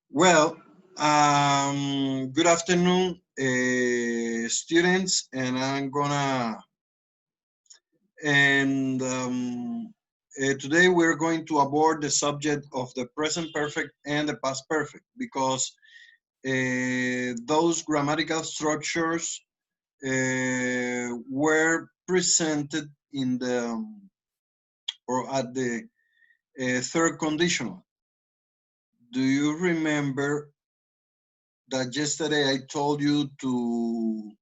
Well, good afternoon, students, and and today we're going to abord the subject of the present perfect and the past perfect because those grammatical structures were presented in the or at the third conditional. Do you remember that yesterday I told you to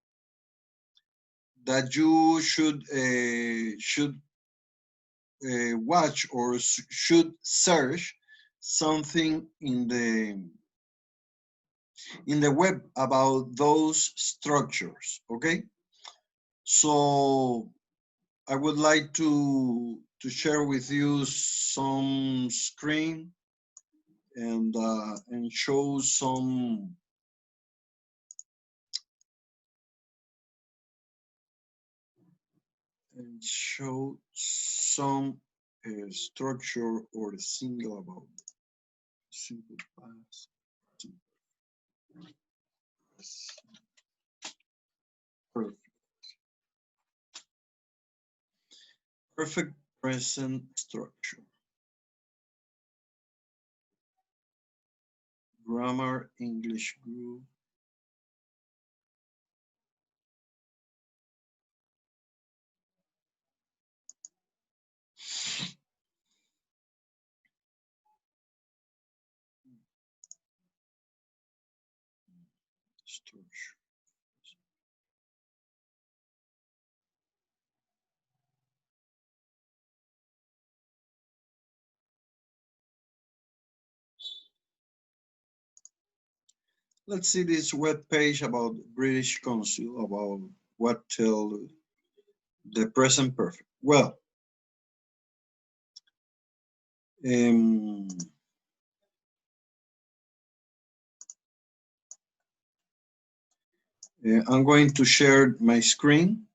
that you should watch or should search something in the web about those structures. Okay, so I would like to share with you some screen and show some structure or a single about simple past. Perfect. Perfect present structure. Grammar English group. Structure. Let's see this web page about British Council about what tell the present perfect. Well, um, I'm going to share my screen,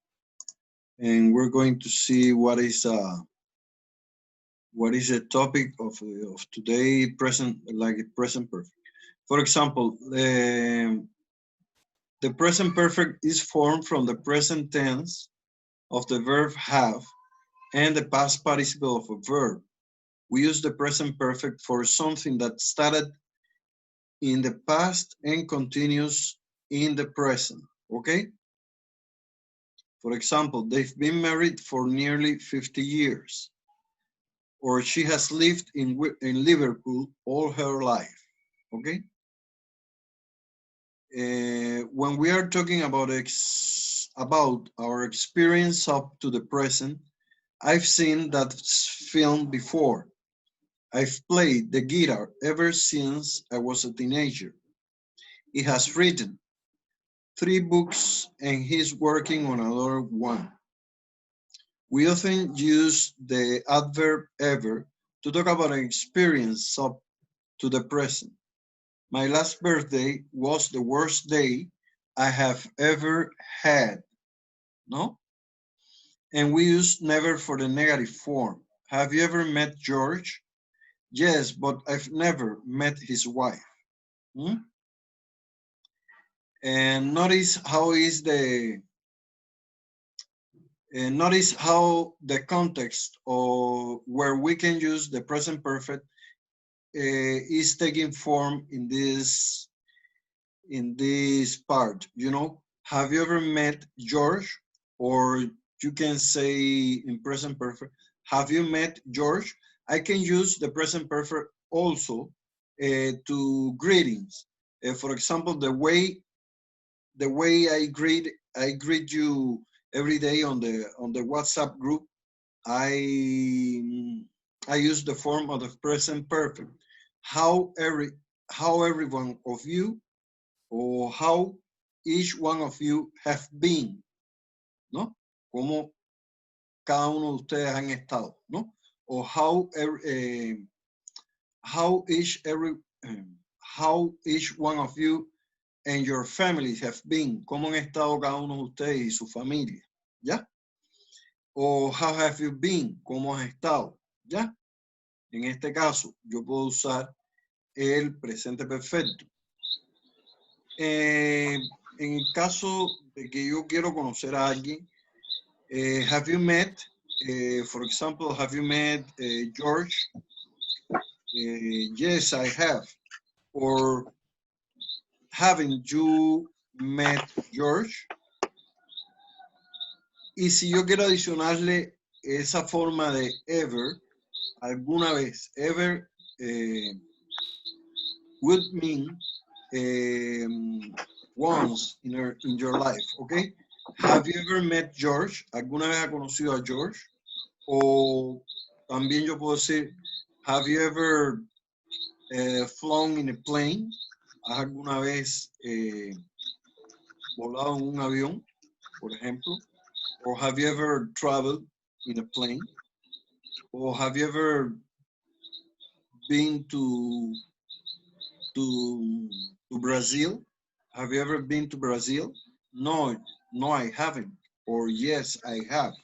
and we're going to see what is the topic of today present like present perfect. For example, the present perfect is formed from the present tense of the verb have and the past participle of a verb. We use the present perfect for something that started in the past and continues in the present. Okay? For example, they've been married for nearly 50 years, or she has lived in Liverpool all her life. Okay? When we are talking about our experience up to the present, I've seen that film before. I've played the guitar ever since I was a teenager. He has written 3 books and he's working on another one. We often use the adverb ever to talk about an experience up to the present. My last birthday was the worst day I have ever had. No? And we use never for the negative form. Have you ever met George? Yes, but I've never met his wife. Hmm? And notice how the context or where we can use the present perfect is taking form in this part. You know, have you ever met George? Or you can say in present perfect, have you met George? I can use the present perfect also to greetings. For example, the way I greet you every day on the WhatsApp group, I use the form of the present perfect. How every how every one of you or how each one of you have been, ¿no? Como cada uno de ustedes han estado, ¿no? O how each every how each one of you and your families have been, cómo han estado cada uno de ustedes y su familia, ¿ya? O how have you been, cómo has estado, ¿ya? En este caso, yo puedo usar el presente perfecto. En el caso de que yo quiero conocer a alguien, have you met, for example, have you met George? Yes, I have. Or haven't you met George? Y si yo quiero adicionarle esa forma de ever, alguna vez, ever would mean once in your life, ¿ok? Have you ever met George? ¿Alguna vez ha conocido a George? O también yo puedo decir, have you ever flown in a plane? ¿Has alguna vez volado en un avión, por ejemplo? Or have you ever traveled in a plane? Or have you ever been to Brazil? Have you ever been to Brazil? No, I haven't. Or yes, I have.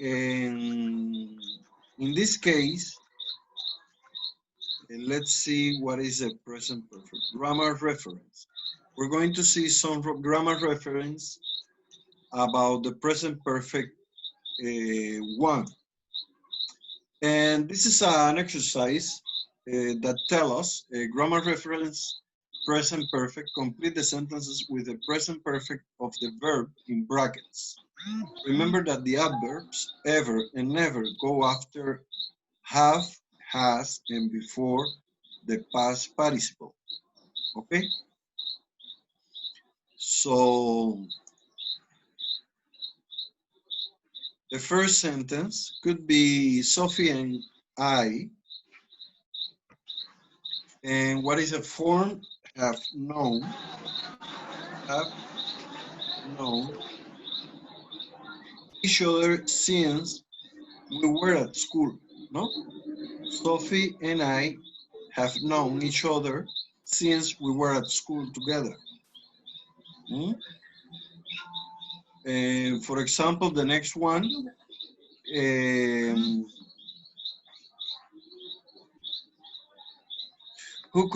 And in this case, let's see what is a present perfect. Grammar reference. We're going to see some grammar reference about the present perfect one. And this is an exercise that tell us grammar reference present perfect. Complete the sentences with the present perfect of the verb in brackets. Remember that the adverbs ever and never go after have, has, and before the past participle. Okay? So the first sentence could be Sophie and I. And what is a form? Have known each other since we were at school, no? Sophie and I have known each other since we were at school together. And for example, the next one, who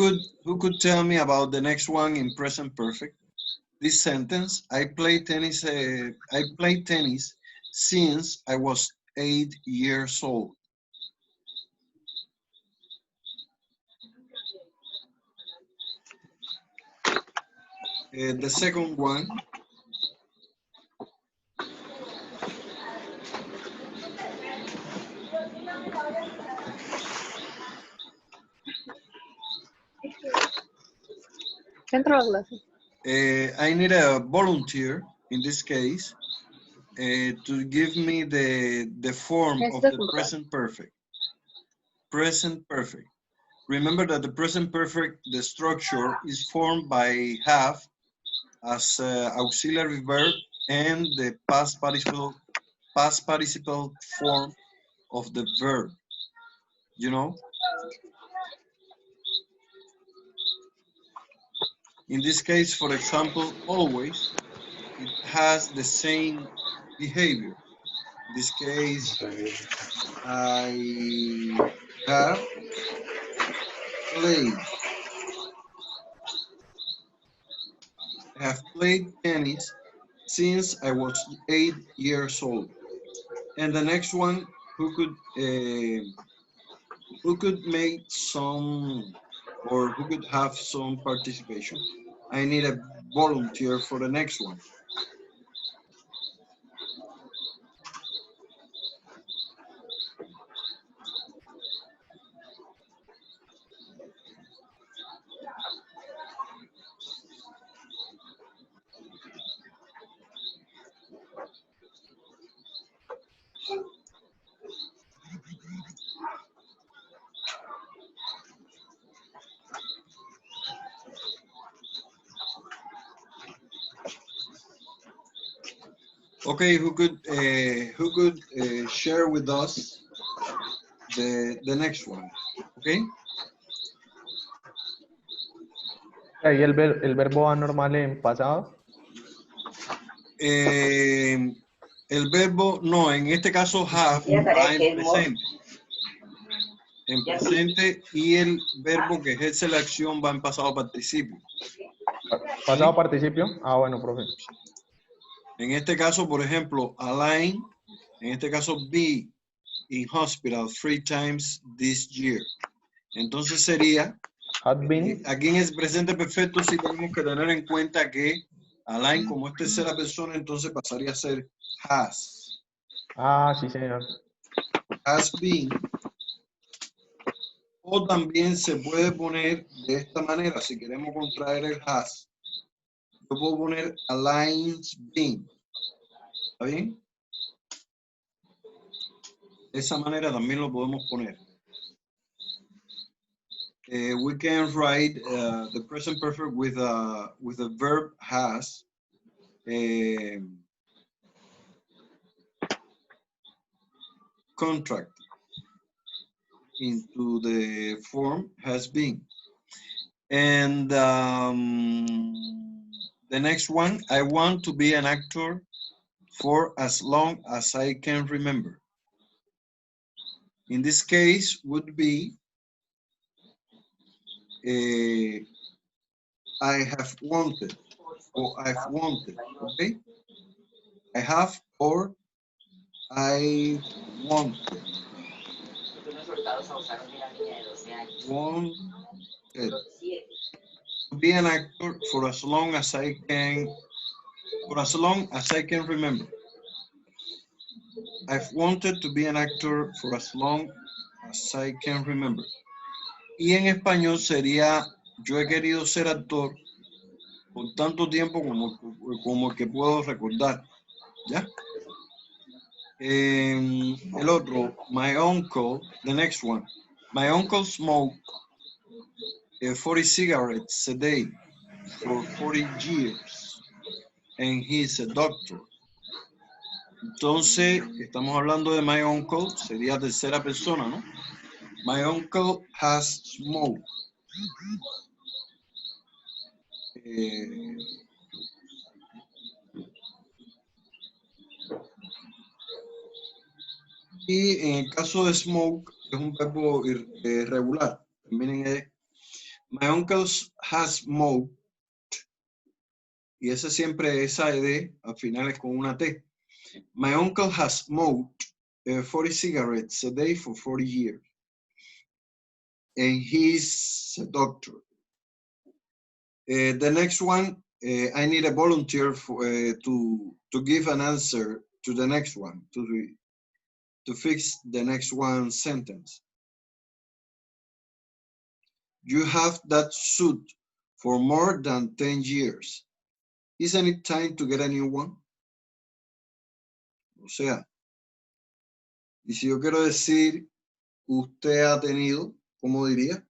could tell me about the next one in present perfect? This sentence, I play tennis since I was 8 years old. The second one, I need a volunteer in this case to give me the form of the present perfect. Present perfect. Remember that the present perfect, the structure is formed by have as auxiliary verb and the past participle form of the verb. You know? In this case, for example, always, it has the same behavior. In this case, I have played. I have played tennis since I was 8 years old. And the next one, who could make some, or who could have some participation? I need a volunteer for the next one. Okay, who could share with us the next one? Okay. ¿Y el verbo anormal en pasado? El verbo, no, en este caso have va en presente. en presente y el verbo que ejerce la acción va en pasado participio. Pasado participio. Ah, bueno, profe. En este caso, por ejemplo, align, en este caso, be in hospital 3 times this year. Entonces sería, Had been. aquí en el presente perfecto sí tenemos que tener en cuenta que align, como es tercera persona, entonces pasaría a ser has. Ah, sí, señor. Has been. O también se puede poner de esta manera, si queremos contraer el has, yo puedo poner aligns been. ¿Está bien? De esa manera también lo podemos poner. We can write the present perfect with a verb has. Contract into the form has been. And the next one, I want to be an actor for as long as I can remember. In this case would be I have wanted or I've wanted, okay? I have or I wanted. Wanted to be an actor for as long as I can, remember. I've wanted to be an actor for as long as I can remember. Y en español sería, yo he querido ser actor por tanto tiempo como que puedo recordar. ¿Ya? El otro, my uncle, the next one. My uncle smoked 40 cigarettes a day for 40 years. And he's a doctor. Entonces, estamos hablando de my uncle, sería tercera persona, ¿no? My uncle has smoked. Y en el caso de smoke, es un verbo irregular. Miren, my uncle has smoked. Y ese siempre, esa ed, al final es con una T. My uncle has smoked 40 cigarettes a day for 40 years. And he's a doctor. The next one, I need a volunteer for, to give an answer to the next one, to fix the next one sentence. You have that suit for more than 10 years. Isn't it time to get a new one? O sea, y si yo quiero decir, usted ha tenido, ¿cómo diría?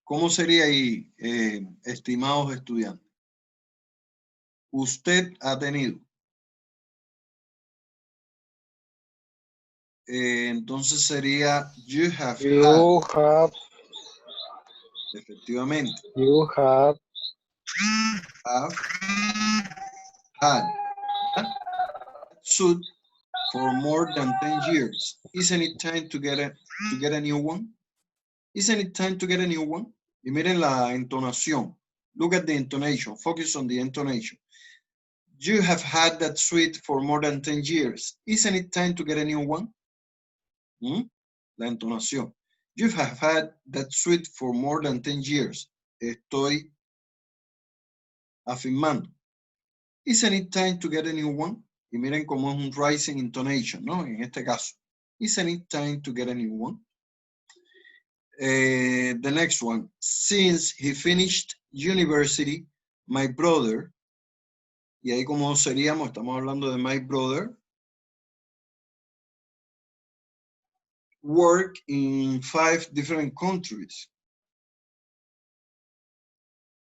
¿Cómo sería ahí, estimados estudiantes? Usted ha tenido. Entonces sería you have had. Efectivamente. You have had suit for more than 10 years. Isn't it time to get a new one? Isn't it time to get a new one? Y miren la entonación. Look at the intonation. Focus on the intonation. You have had that suit for more than 10 years. Isn't it time to get a new one? La entonación. You have had that suit for more than 10 years. Estoy afirmando. Isn't it time to get a new one? Y miren cómo es un rising intonation, ¿no? En este caso. Isn't it time to get a new one? The next one. Since he finished university, my brother, y ahí como seríamos, estamos hablando de my brother, work in 5 different countries.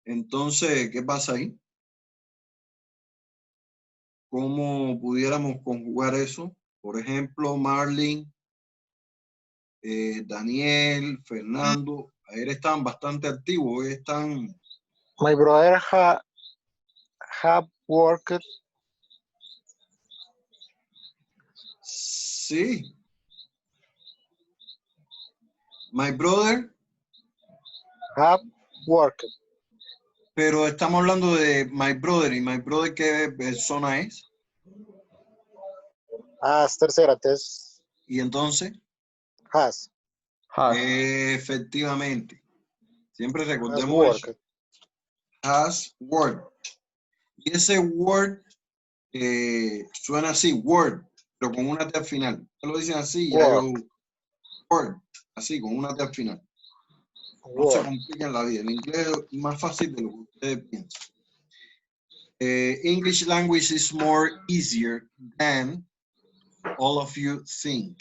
Entonces, ¿qué pasa ahí? ¿Cómo pudiéramos conjugar eso? Por ejemplo, Marlene, Daniel, Fernando, ayer estaban bastante activos, hoy están... my brother have worked Sí. My brother, Have worked. pero estamos hablando de my brother. ¿Y my brother qué persona es? Ah, es tercera, entonces Y entonces, has. Has. efectivamente, siempre Has recordemos eso. worked. Has worked. Y ese word suena así, word, pero con una T al final. Lo dicen así, ya yo, word, así, con una T al final. No se Work. compliquen la vida. El inglés es más fácil de lo que ustedes piensan. English language is more easier than all of you think.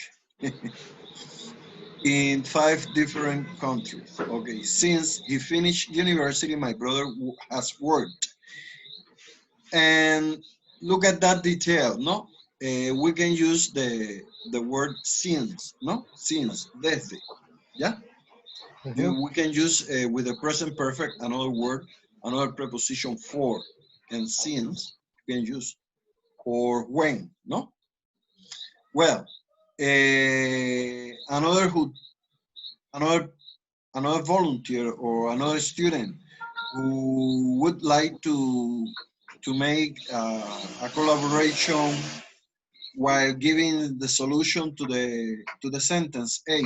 In 5 different countries. Okay, since he finished university, my brother has worked. And look at that detail, no? We can use the word since, no? Since, desde, yeah? We can use with the present perfect another word, another preposition for, and since you can use, or when, no? Well, another volunteer or another student who would like to make a collaboration while giving the solution to the sentence 8.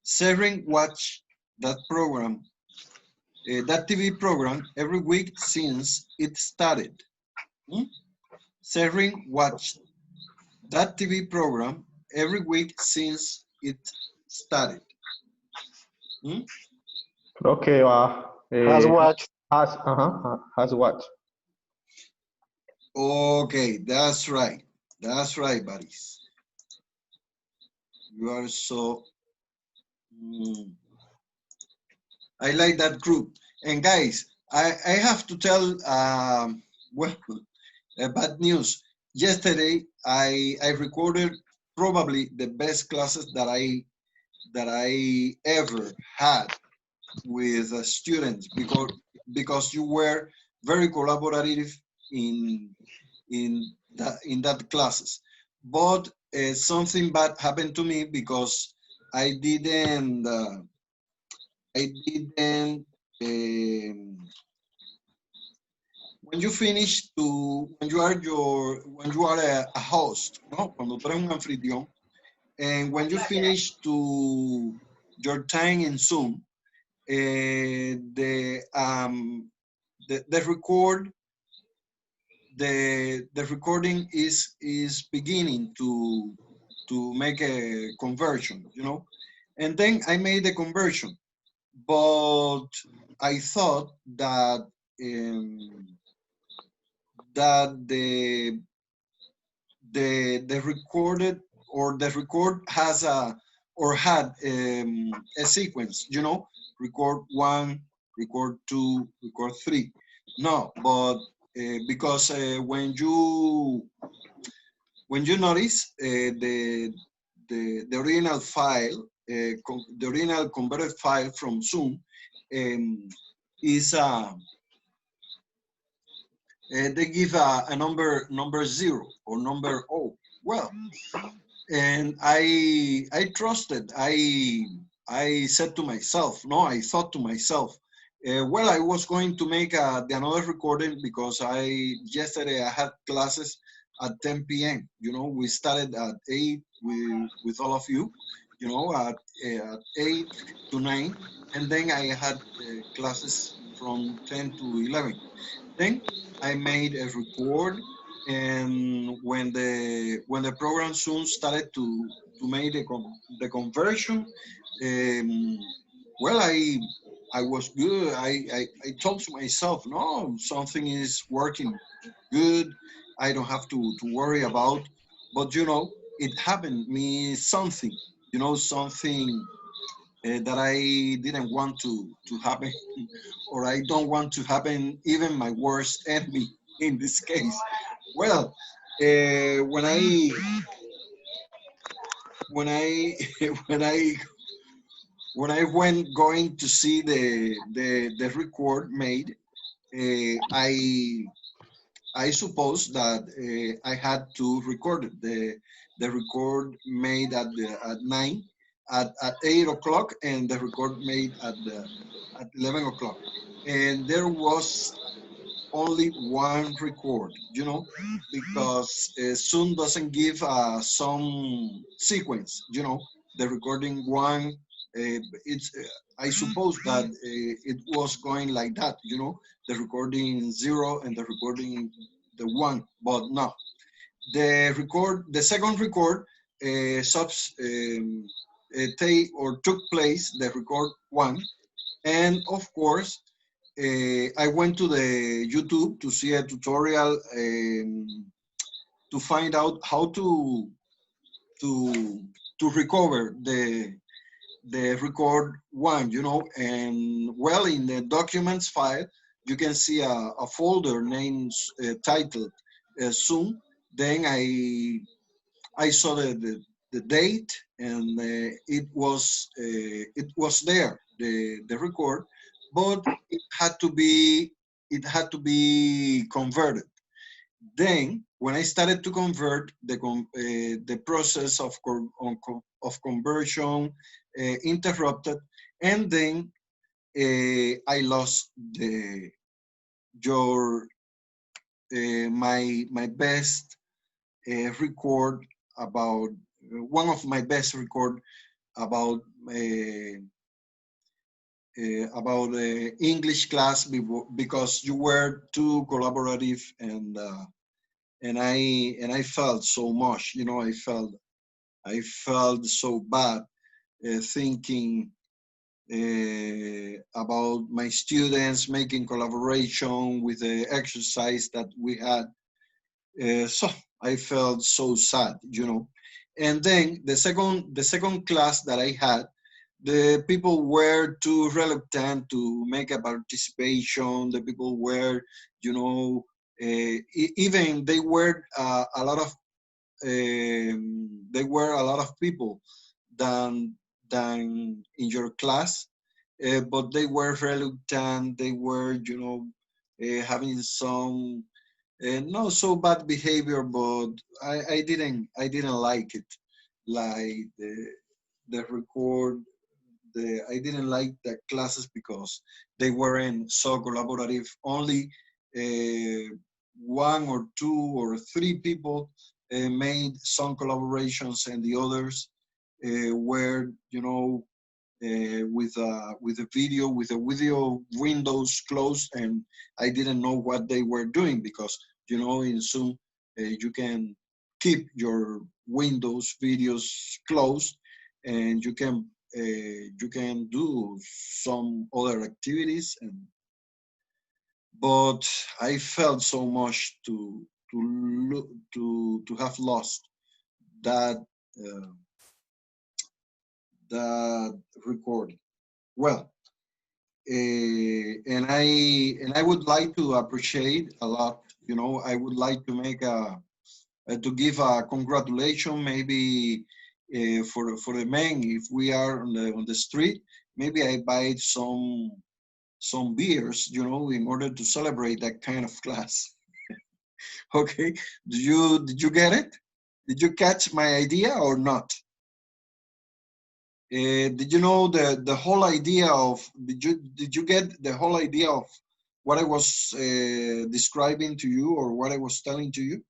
Sering watch that program, that TV program every week since it started. Sering watched that TV program every week since it started. Creo que va. Has watched. Has watched. Okay, that's right. That's right, buddies. You are so... I like that group. And guys, I have to tell, well, bad news. Yesterday, I recorded probably the best classes that I ever had with students because you were very collaborative in that classes. But something bad happened to me because I didn't when you finish when you are a host, ¿no? Cuando tú eres un anfitrión, and when you finish your time in Zoom, the recording is beginning to make a conversion, you know, and then I made the conversion, but I thought that the recorded or the record has had a sequence, you know, record 1, record 2, record 3. No, but because when you notice the original file, the original converted file from Zoom is they give a number 0 or number O. Well, and I trusted. I said to myself, no, I thought to myself, well, I was going to make another recording because yesterday I had classes at 10 p.m. You know, we started at 8 with all of you, you know, at 8 to 9, and then I had classes from 10 to 11. Then I made a record, and when the program soon started to make the conversion, well, I was good. I told to myself, no, something is working good. I don't have to worry about. But you know, it happened me something, you know, something that I didn't want to happen, or I don't want to happen, even my worst enemy in this case. Well, when I when I when I when I went going to see the record made, I suppose that I had to record it. the record made at 9, at 8 o'clock, and the record made at 11 o'clock. And there was only one record, because Zoom doesn't give some sequence, the recording one, it's, I suppose that it was going like that, the recording 0 and the recording the 1, but no. The second record, took place, the record 1, and of course, I went to the YouTube to see a tutorial, to find out how to to recover the record 1, and well, in the documents file, you can see a folder named, titled, Zoom. Then I saw the date, and it was there, the record, but it had to be converted. Then when I started to convert, the process of conversion interrupted, and then I lost your my best record about one of my best record about English class, because you were too collaborative, and I felt so much, I felt so bad, thinking about my students making collaboration with the exercise that we had. So I felt so sad, And then the second class that I had, the people were too reluctant to make a participation. The people were, even they were a lot of people than in your class, but they were reluctant. They were, having some not so bad behavior, but I didn't like it. Like the record, I didn't like the classes because they weren't so collaborative. Only one or two or three people made some collaborations, and the others were, with the video windows closed, and I didn't know what they were doing, because in Zoom you can keep your Windows videos closed, and you can do some other activities, but I felt so much to have lost that uh, that recording. Well, and I would like to appreciate a lot. I would like to make to give a congratulation, maybe for the men. If we are on the street, maybe I buy some beers, in order to celebrate that kind of class. Okay, did you get it? Did you catch my idea or not? Did you know the whole idea of? Did you get the whole idea of what I was describing to you, or what I was telling to you?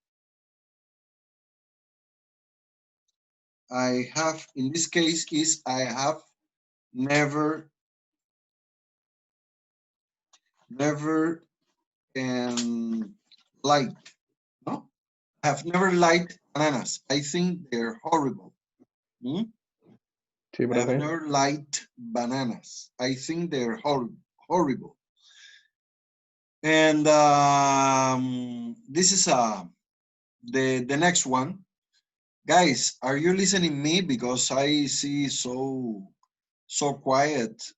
I have, in this case, I have never, never liked. No, I have never liked bananas. I think they're horrible. Hmm? Sí, I have profe. never liked bananas. I think they're horrible. And this is the next one. Guys, are you listening me? Because I see so quiet.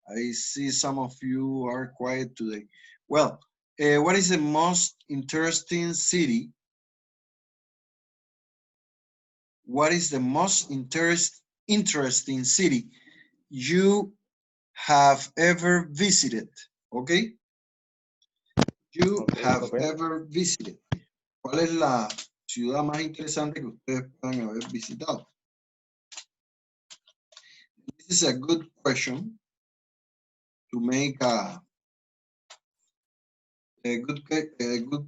I see some of you are quiet today. Well, what is the most interesting city? What is the most interesting city you have ever visited? Okay, you Ok, have profe. ever visited. ¿Cuál es la ciudad más interesante que ustedes puedan haber visitado? This is a good question to make a good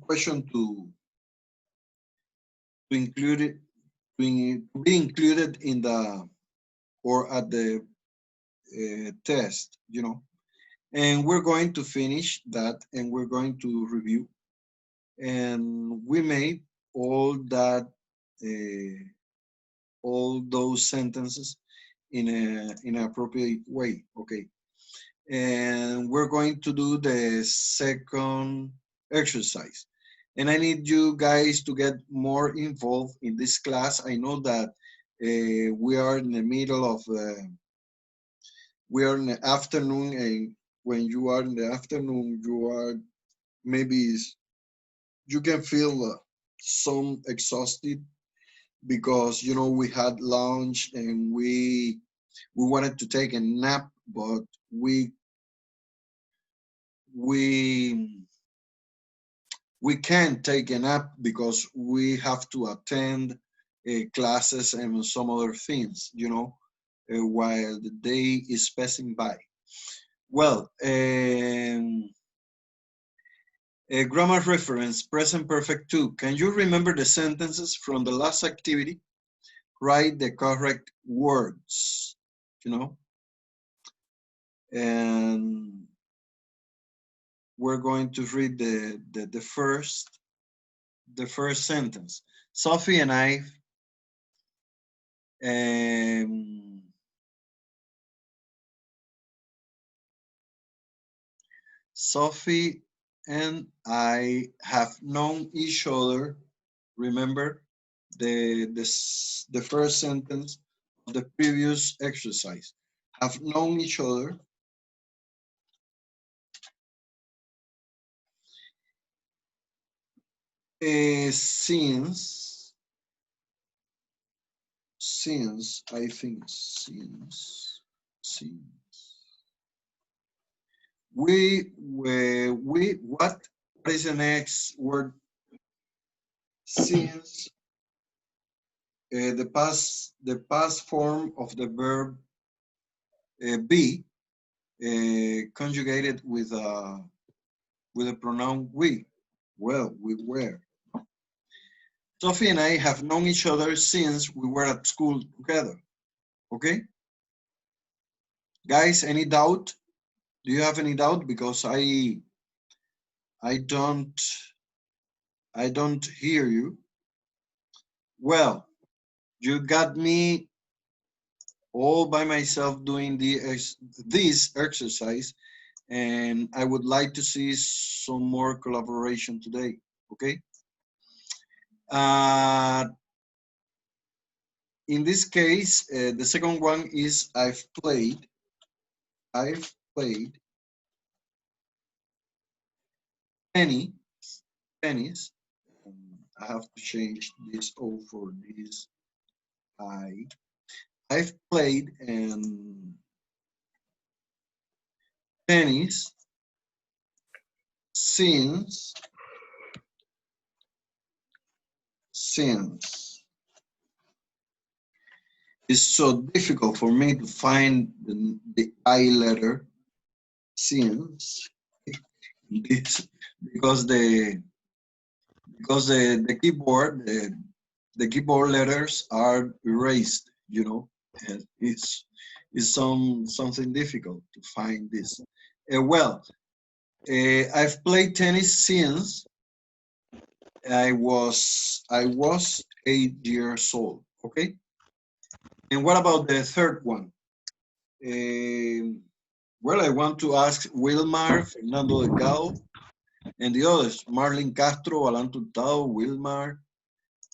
question to include it, to be included in the or at the test, you know. And we're going to finish that and we're going to review. And we made all that, all those sentences in an appropriate way, okay? And we're going to do the second exercise. And I need you guys to get more involved in this class. I know that we are in the middle of, we are in the afternoon, and when you are in the afternoon, you are maybe, you can feel some exhausted because, you know, we had lunch and we wanted to take a nap, but we can't take a nap because we have to attend classes and some other things, you know, while the day is passing by. Well, a grammar reference, present perfect 2. Can you remember the sentences from the last activity? Write the correct words, you know, and we're going to read the first sentence. Sophie and I Sophie and I have known each other. Remember the first sentence of the previous exercise. Have known each other since I think since we what is the next word? Since the past form of the verb be conjugated with a pronoun we. Well, we were. Sophie and I have known each other since we were at school together. Okay? Guys, any doubt? Do you have any doubt? Because I don't hear you. Well, you got me all by myself doing this exercise, and I would like to see some more collaboration today. Okay? In this case, the second one is I've played tennis. I have to change this O for this I. I've played tennis since it's so difficult for me to find the I letter since this because the keyboard the keyboard letters are erased, you know, and it's something difficult to find this. Well, I've played tennis since I was 8 years old. Okay. And what about the third one? Well, I want to ask Wilmar, Fernando Delgado, and the others, Marlene Castro, Alan Hurtado, Wilmar,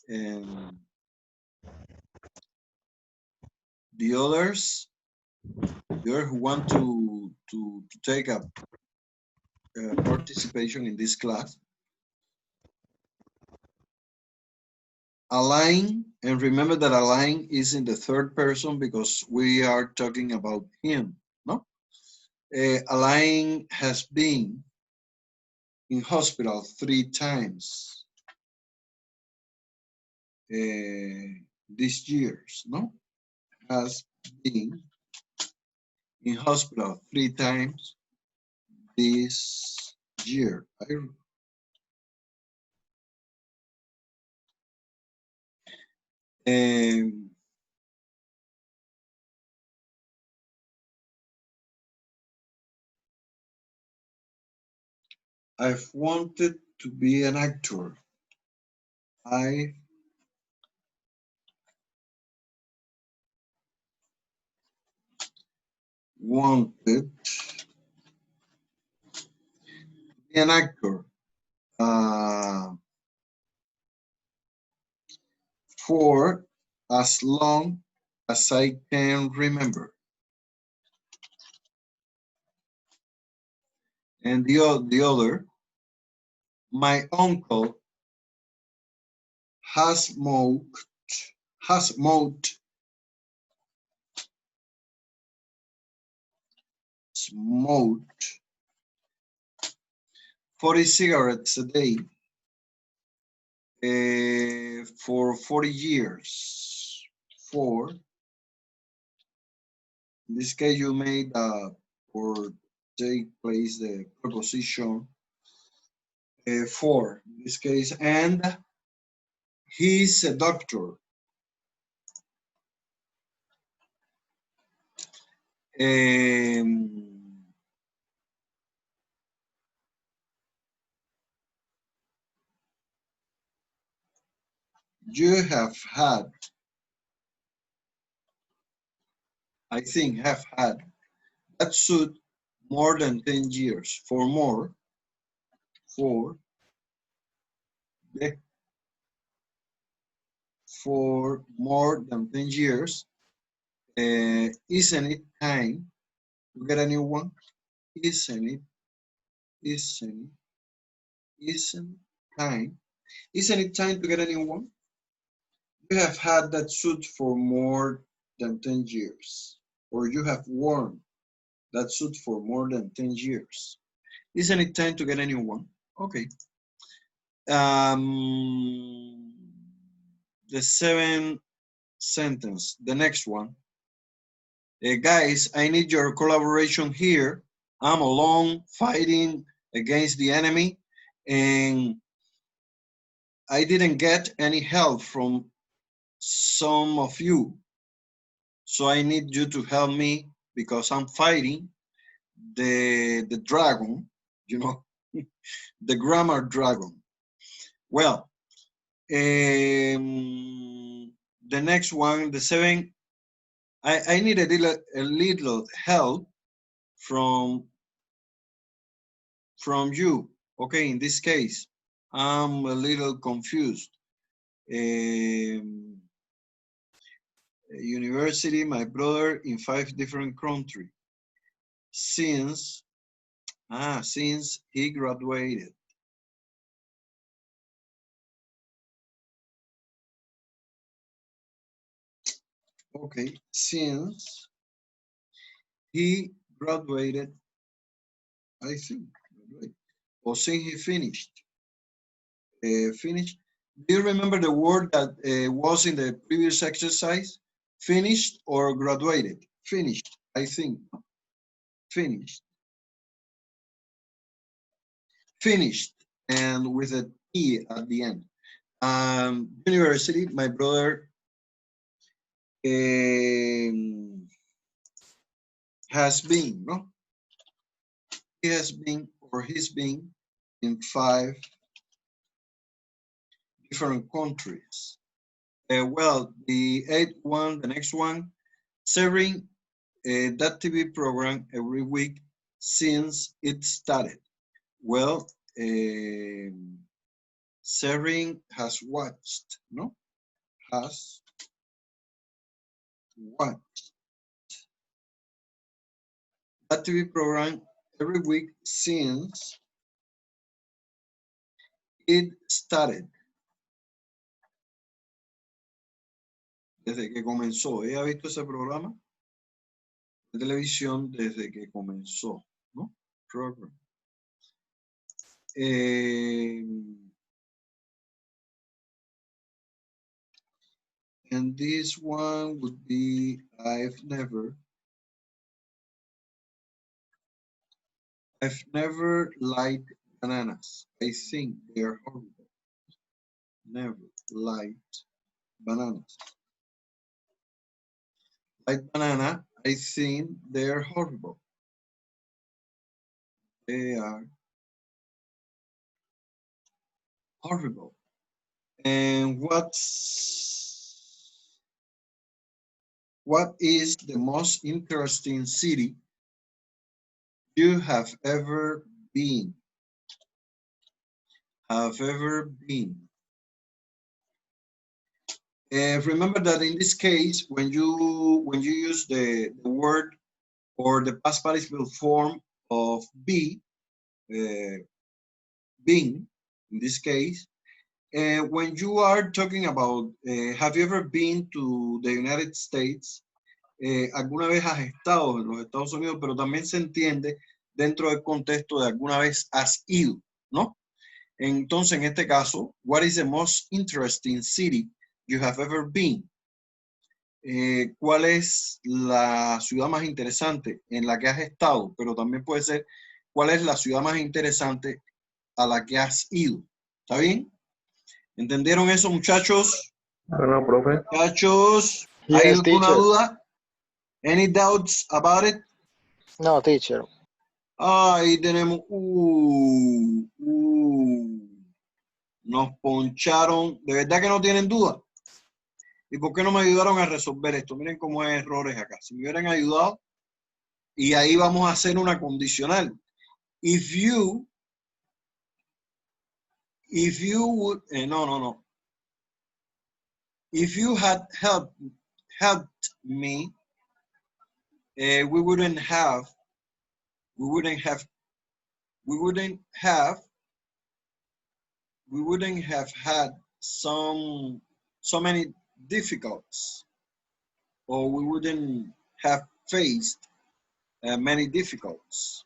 and the others who want to take a participation in this class. Alain, and remember that Alain is in the third person because we are talking about him, no? Alain has been in hospital 3 times. these years, no? Has been in hospital 3 times this year. I've wanted to be an actor. I wanted to be an actor for as long as I can remember. And the other, my uncle has smoked 40 cigarettes a day for 40 years. In this case, you made or take place the preposition for, in this case, and he's a doctor. You have had, I think, have had that suit more than 10 years. For more than 10 years, isn't it time to get a new one? Isn't it time to get a new one? You have had that suit for more than 10 years, or you have worn that suit for more than 10 years. Isn't it time to get a new one? Okay. The 7th sentence, the next one. Guys, I need your collaboration here. I'm alone fighting against the enemy, and I didn't get any help from some of you. So I need you to help me because I'm fighting the dragon, you know, the grammar dragon. Well, the next one, the 7, I need a little help from you. Okay, in this case, I'm a little confused. University, my brother in 5 different countries. Since he graduated. Okay, since he graduated, I think, or since he finished. Finished. Do you remember the word that was in the previous exercise? Finished or graduated? Finished, I think. Finished. Finished, and with a T at the end. University, my brother has been, no? He has been, or he's been, in 5 different countries. Well, the 8th one, the next one, serving that TV program every week since it started. Well, Sering has watched, no? Has watched that TV program every week since it started. Desde que comenzó. ¿Ella ha visto ese programa de televisión desde que comenzó, no? Program. And this one would be, I've never liked bananas. I think they're horrible. Never liked bananas. Like banana, I think they're horrible. They are horrible. And what is the most interesting city you have ever been? Remember that in this case, when you use the word or the past participle form of be, been, in this case, when you are talking about, have you ever been to the United States? Alguna vez has estado en los Estados Unidos, pero también se entiende dentro del contexto de alguna vez has ido, ¿no? Entonces, en este caso, what is the most interesting city you have ever been? ¿Cuál es la ciudad más interesante en la que has estado? Pero también puede ser, ¿cuál es la ciudad más interesante a la que has ido? ¿Está bien? ¿Entendieron eso, muchachos? No, profe. Muchachos, ¿hay Yes, alguna teacher. duda? Any doubts about it? No, teacher. Ahí tenemos. Nos poncharon. ¿De verdad que no tienen duda? ¿Y por qué no me ayudaron a resolver esto? Miren cómo hay errores acá. Si me hubieran ayudado, y ahí vamos a hacer una condicional. If you would, no. If you had helped me, we wouldn't have had so many difficulties, or we wouldn't have faced many difficulties.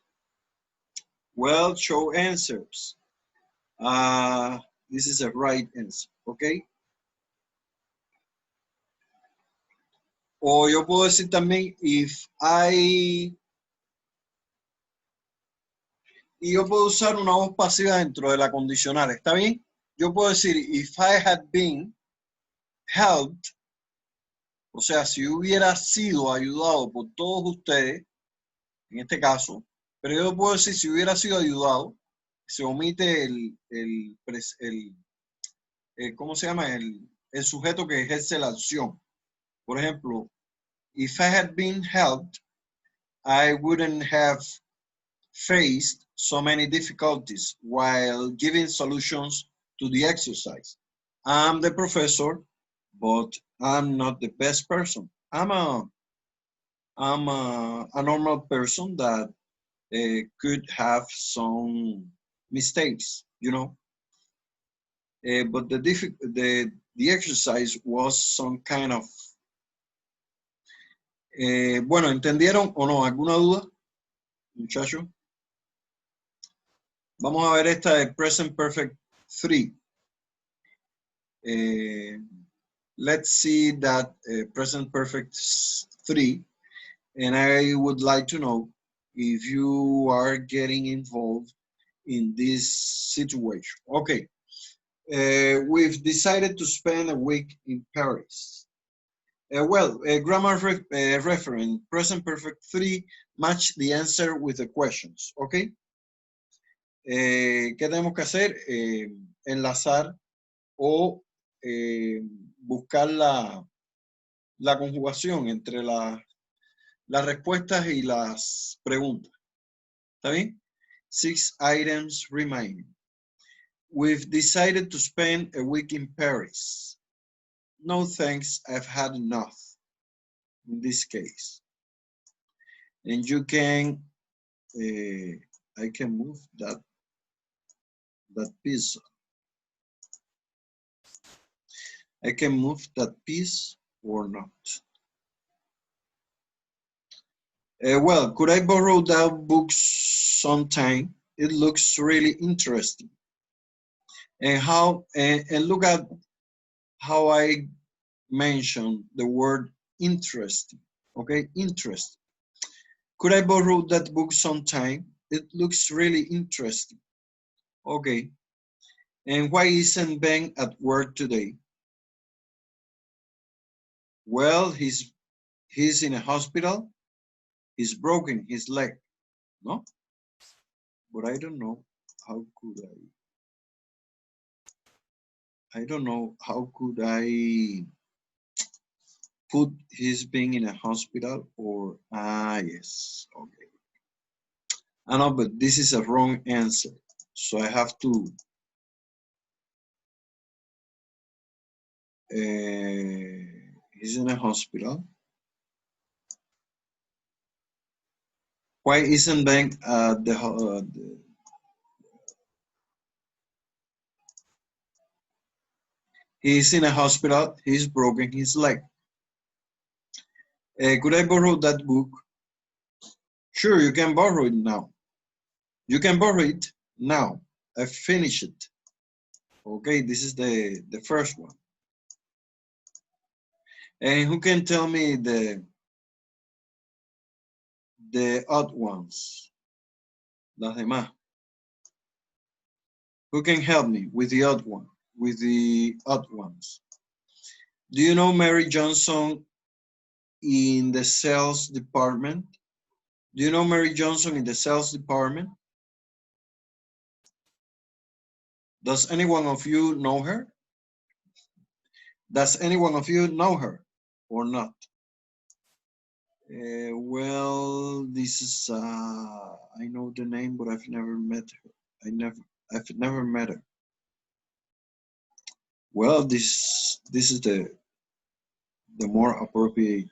Well, show answers. This is a right answer, okay? O yo puedo decir también, y yo puedo usar una voz pasiva dentro de la condicional, ¿está bien? Yo puedo decir, if I had been helped, o sea, si hubiera sido ayudado por todos ustedes, en este caso, pero yo puedo decir, si hubiera sido ayudado, se omite ¿cómo se llama? El sujeto que ejerce la acción. Por ejemplo, if I had been helped, I wouldn't have faced so many difficulties while giving solutions to the exercise. I'm the professor, but I'm not the best person. I'm a normal person that could have some mistakes, you know. But the exercise was some kind of. Bueno, ¿entendieron o no? ¿Alguna duda, muchachos? Vamos a ver esta de Present Perfect 3. Let's see that Present Perfect 3. And I would like to know if you are getting involved in this situation. Okay. We've decided to spend a week in Paris. Grammar reference, Present Perfect 3, match the answer with the questions, okay? ¿Qué tenemos que hacer? Enlazar o buscar la conjugación entre las respuestas y las preguntas. ¿Está bien? 6 items remaining. We've decided to spend a week in Paris. No thanks, I've had enough in this case. And you can, I can move that piece. I can move that piece or not. Well, could I borrow that book sometime? It looks really interesting. And look at how I mention the word interesting. Okay, interesting. Could I borrow that book sometime? It looks really interesting. Okay. And why isn't Ben at work today? Well, he's in a hospital. He's broken his leg. No? But I don't know how could I don't know how could I put his being in a hospital or yes, okay. I know, but this is a wrong answer. So I have to he's in a hospital. Why isn't Ben he's in a hospital, he's broken his leg. Could I borrow that book? Sure, you can borrow it now. You can borrow it now. I finished it. Okay, this is the first one. And who can tell me the odd ones? Las demás. Who can help me with the odd one? With the odd ones. Do you know Mary Johnson in the sales department? Do you know Mary Johnson in the sales department? Does any one of you know her? Does any one of you know her or not? Well, this is I know the name, but I've never met her. I've never met her. Well, this is the more appropriate.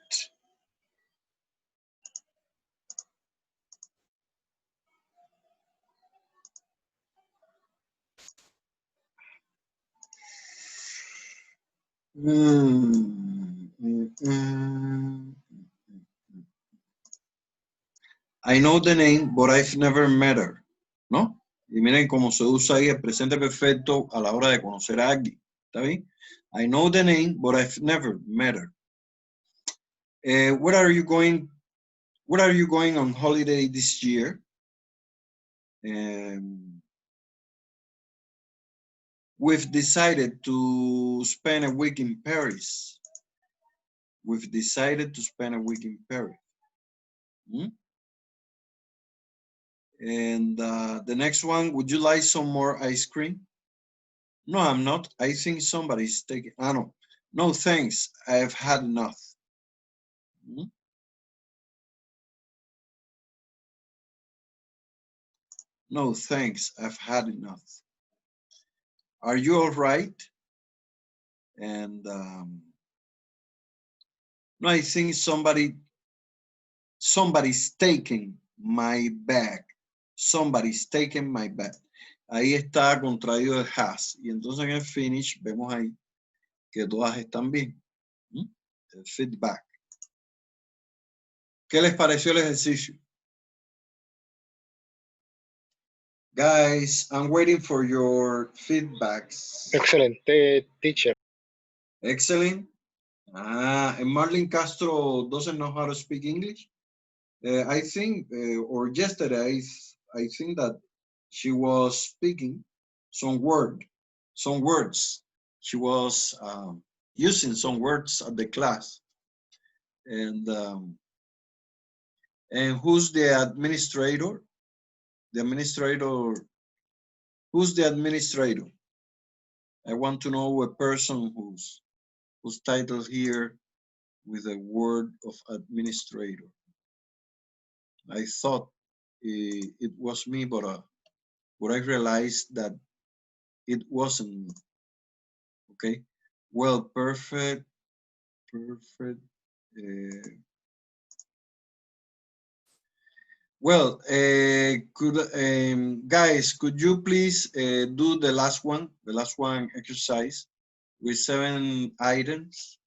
I know the name, but I've never met her. ¿No? Y miren cómo se usa ahí el presente perfecto a la hora de conocer a alguien. ¿Está bien? I know the name, but I've never met her. Where are you going on holiday this year? We've decided to spend a week in Paris. We've decided to spend a week in Paris. And the next one, would you like some more ice cream? No, I'm not. I think somebody's taking, no. No, thanks. I've had enough. No, thanks. I've had enough. Are you all right? And no, I think somebody's taking my bag. Somebody's taking my bag. Ahí está contraído el has. Y entonces en el finish vemos ahí que todas están bien. El feedback. ¿Qué les pareció el ejercicio? Guys, I'm waiting for your feedbacks. Excellent, teacher. Excellent. And Marlene Castro doesn't know how to speak English. I think, or yesterday, I think that she was speaking some words. She was using some words at the class. And who's the administrator? The administrator, who's the administrator? I want to know a person whose title here with a word of administrator. I thought it was me, but I realized that it wasn't. Okay. Well, perfect. Well, guys, could you please do the last one exercise with 7 items?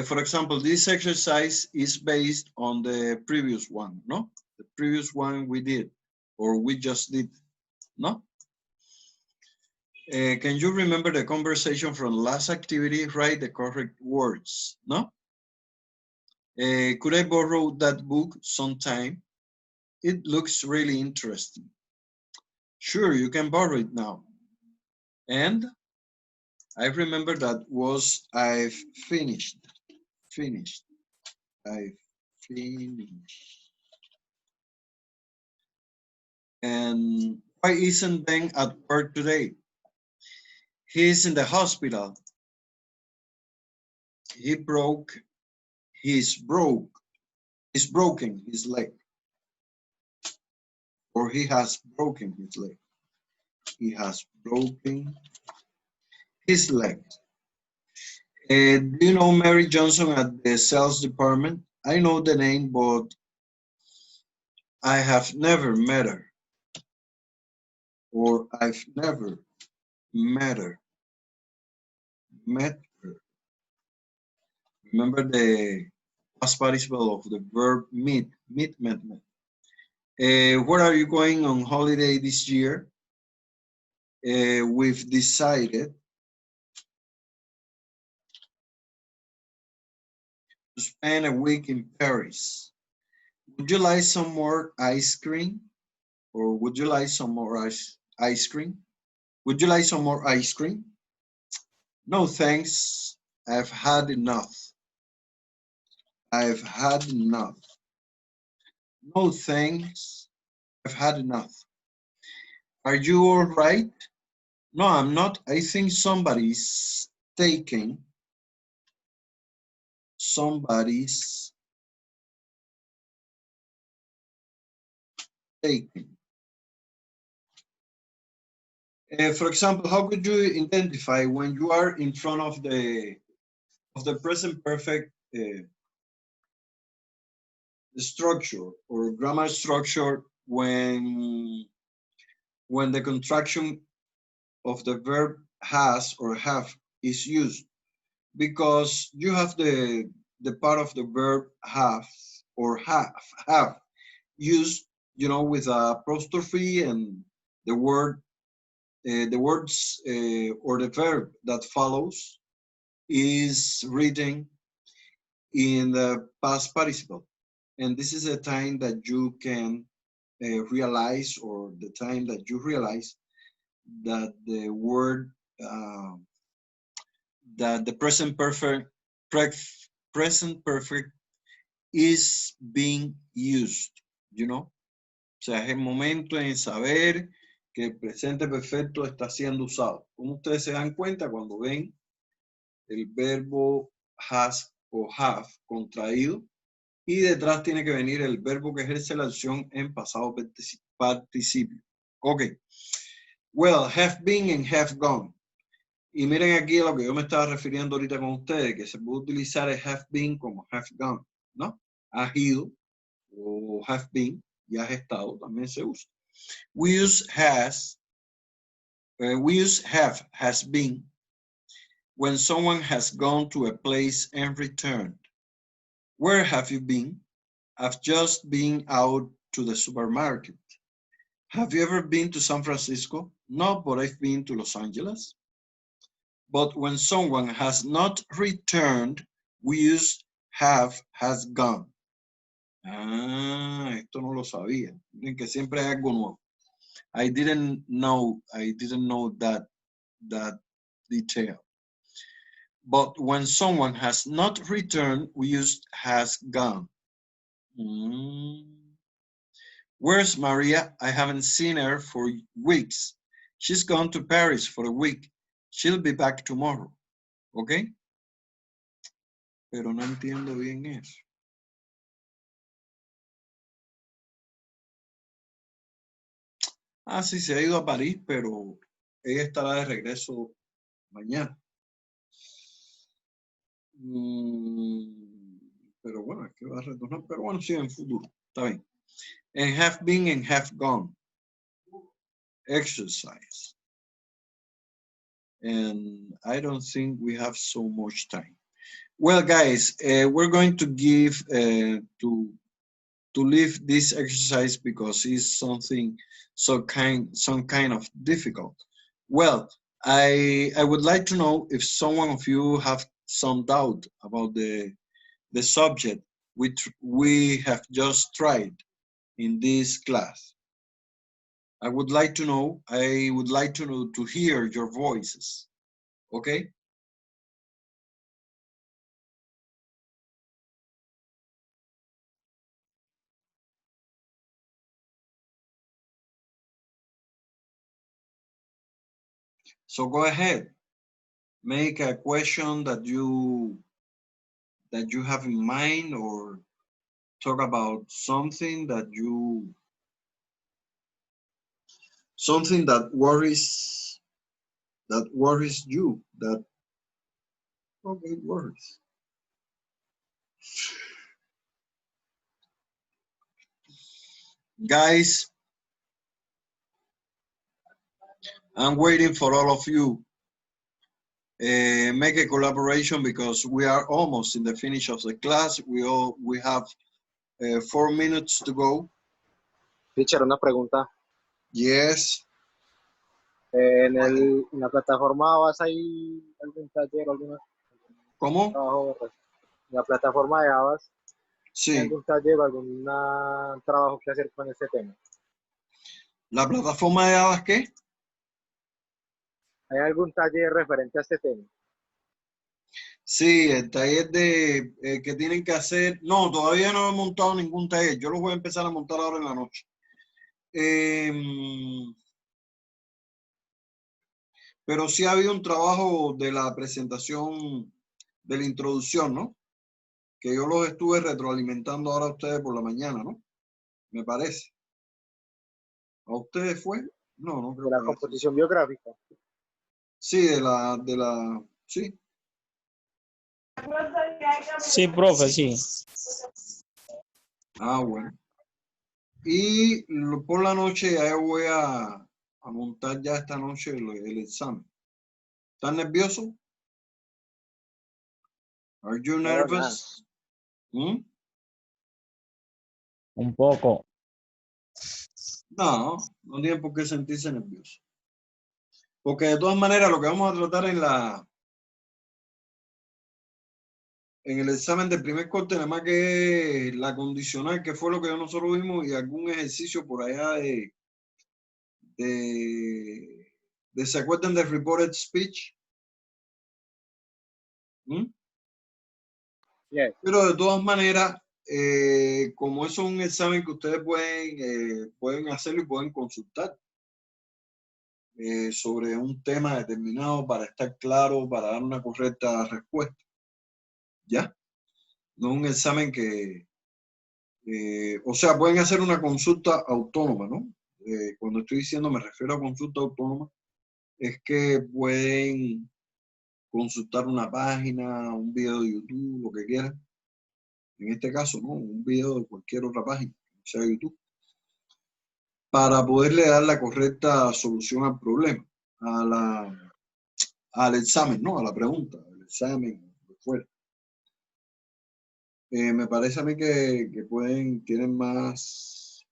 For example, this exercise is based on the previous one, no? The previous one we did. or we just did, no? Can you remember the conversation from last activity? Write the correct words, no? Could I borrow that book sometime? It looks really interesting. Sure, you can borrow it now. And I remember that was I've finished. I've finished. And why isn't Ben at work today? He's in the hospital. He's broken his leg. Or he has broken his leg. He has broken his leg. Do you know Mary Johnson at the sales department? I know the name, but I have never met her. Or I've never met her. Remember the past participle of the verb meet. Met. Where are you going on holiday this year? We've decided to spend a week in Paris. Would you like some more ice cream? Or would you like some more ice cream? Would you like some more ice cream? No, thanks. I've had enough. I've had enough. No, thanks. I've had enough. Are you all right? No, I'm not. I think somebody's taking. Somebody's taking. For example, how could you identify when you are in front of the present perfect structure or grammar structure when the contraction of the verb has or have is used? Because you have the part of the verb have or have used, with a apostrophe, and the words or the verb that follows is written in the past participle. And this is a time that you can realize, or the time that you realize that the word, that the present perfect is being used, O sea, es el momento en saber que el presente perfecto está siendo usado. ¿Cómo ustedes se dan cuenta cuando ven el verbo has o have contraído y detrás tiene que venir el verbo que ejerce la acción en pasado participio? Ok. Well, have been and have gone. Y miren aquí a lo que yo me estaba refiriendo ahorita con ustedes, que se puede utilizar el have been como have gone, ¿no? Has ido o have been y has estado también se usa. We use have, has been, when someone has gone to a place and returned. Where have you been? I've just been out to the supermarket. Have you ever been to San Francisco? No, but I've been to Los Angeles. But when someone has not returned, we use have, has gone. Ah, esto no lo sabía. Miren que siempre hay algo nuevo. I didn't know that detail. But when someone has not returned, we use has gone. Where's Maria? I haven't seen her for weeks. She's gone to Paris for a week. She'll be back tomorrow. ¿Ok? Pero no entiendo bien eso. Ah, sí, se ha ido a París, pero ella estará de regreso mañana. Pero bueno, es que va a retornar. Pero bueno, sí, en futuro. Está bien. And have been and have gone. Exercise. And I don't think we have so much time. Well, guys, we're going to give to leave this exercise because it's something some kind of difficult. Well, I would like to know if someone of you have some doubt about the subject which we have just tried in this class. I would like to know to hear your voices. Okay? So go ahead. Make a question that you have in mind, or talk about something that worries you, that okay worries. Guys, I'm waiting for all of you. Make a collaboration because we are almost in the finish of the class. We have 4 minutes to go. Teacher, una pregunta. Yes. En la plataforma Avas hay algún taller o algún ¿Cómo? trabajo. En la plataforma de Avas hay Sí. algún taller o algún trabajo que hacer con este tema. ¿La plataforma de Avas qué? ¿Hay algún taller referente a este tema? Sí, el taller de que tienen que hacer. No, todavía no he montado ningún taller. Yo lo voy a empezar a montar ahora en la noche. Pero sí ha habido un trabajo de la presentación, de la introducción, ¿no? Que yo los estuve retroalimentando ahora a ustedes por la mañana, ¿no? Me parece. ¿A ustedes fue? No, no creo De la que composición biográfica. sí, sí. Sí, profe, sí. Ah, bueno. Y por la noche ya voy a montar ya esta noche el examen. ¿Están nerviosos? Are you nervous? ¿Mm? Un poco. No, no tienen por qué sentirse nerviosos. Porque de todas maneras lo que vamos a tratar en el examen del primer corte, nada más que la condicional, que fue lo que nosotros vimos, y algún ejercicio por allá ¿se acuerdan de reported speech? ¿Mm? Yes. Pero de todas maneras, como eso es un examen que ustedes pueden hacerlo y pueden consultar sobre un tema determinado para estar claro, para dar una correcta respuesta. ¿Ya? No es un examen que, o sea, pueden hacer una consulta autónoma, ¿no? Cuando estoy diciendo, me refiero a consulta autónoma, es que pueden consultar una página, un video de YouTube, lo que quieran. En este caso, ¿no? Un video de cualquier otra página, sea YouTube, para poderle dar la correcta solución al problema, al examen, ¿no? A la pregunta, al examen, lo que fuera. Me parece a mí que tienen más,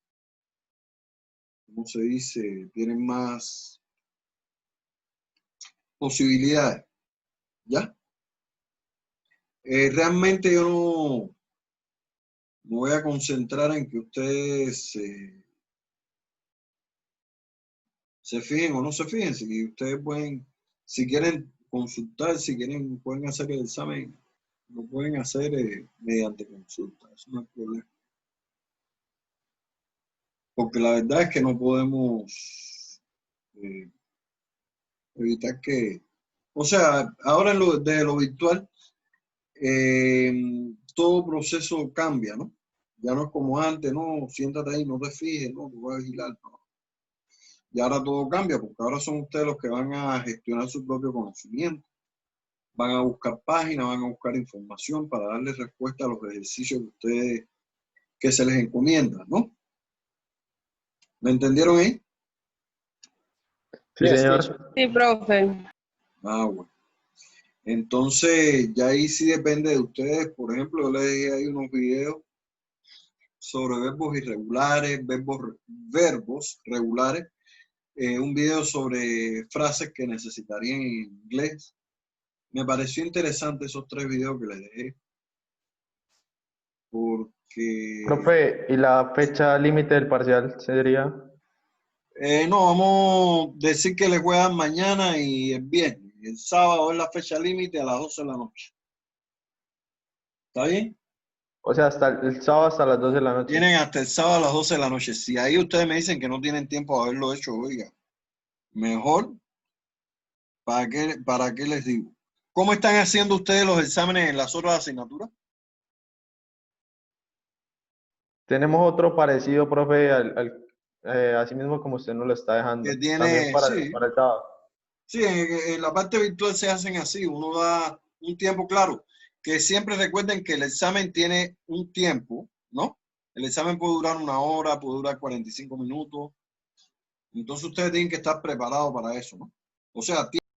¿cómo se dice? Tienen más posibilidades, ¿ya? Realmente yo no me voy a concentrar en que ustedes se fijen o no se fijen. Si ustedes pueden, si quieren consultar, si quieren, pueden hacer el examen, lo pueden hacer mediante consulta. Eso no es problema. Porque la verdad es que no podemos evitar que, o sea, ahora desde lo virtual, todo proceso cambia, ¿no? Ya no es como antes, no, siéntate ahí, no te fijes, no, tú vas a vigilar, no. Y ahora todo cambia, porque ahora son ustedes los que van a gestionar su propio conocimiento. Van a buscar páginas, van a buscar información para darle respuesta a los ejercicios que se les encomienda, ¿no? ¿Me entendieron ahí? Sí, Yes, señor. teacher. Sí, profe. Ah, bueno. Entonces, ya ahí sí depende de ustedes. Por ejemplo, yo les dejé ahí unos videos. sobre verbos irregulares, verbos regulares, un video sobre frases que necesitarían en inglés. Me pareció interesante esos 3 videos que les dejé, porque Profe, ¿y la fecha límite del parcial sería? no, vamos a decir que le juegan mañana y el viernes. El sábado es la fecha límite a las 12 de la noche. ¿Está bien? O sea, hasta el sábado hasta las 12 de la noche. Tienen hasta el sábado a las 12 de la noche. Si ahí ustedes me dicen que no tienen tiempo de haberlo hecho, oiga, mejor, para qué les digo? ¿Cómo están haciendo ustedes los exámenes en las otras asignaturas? Tenemos otro parecido, profe, así mismo como usted nos lo está dejando. Que También tiene, para, sí, para el sábado. sí, en la parte virtual se hacen así, uno da un tiempo claro, que siempre recuerden que el examen tiene un tiempo, ¿no? El examen puede durar 1 hora, puede durar 45 minutos, entonces ustedes tienen que estar preparados para eso, ¿no? O sea,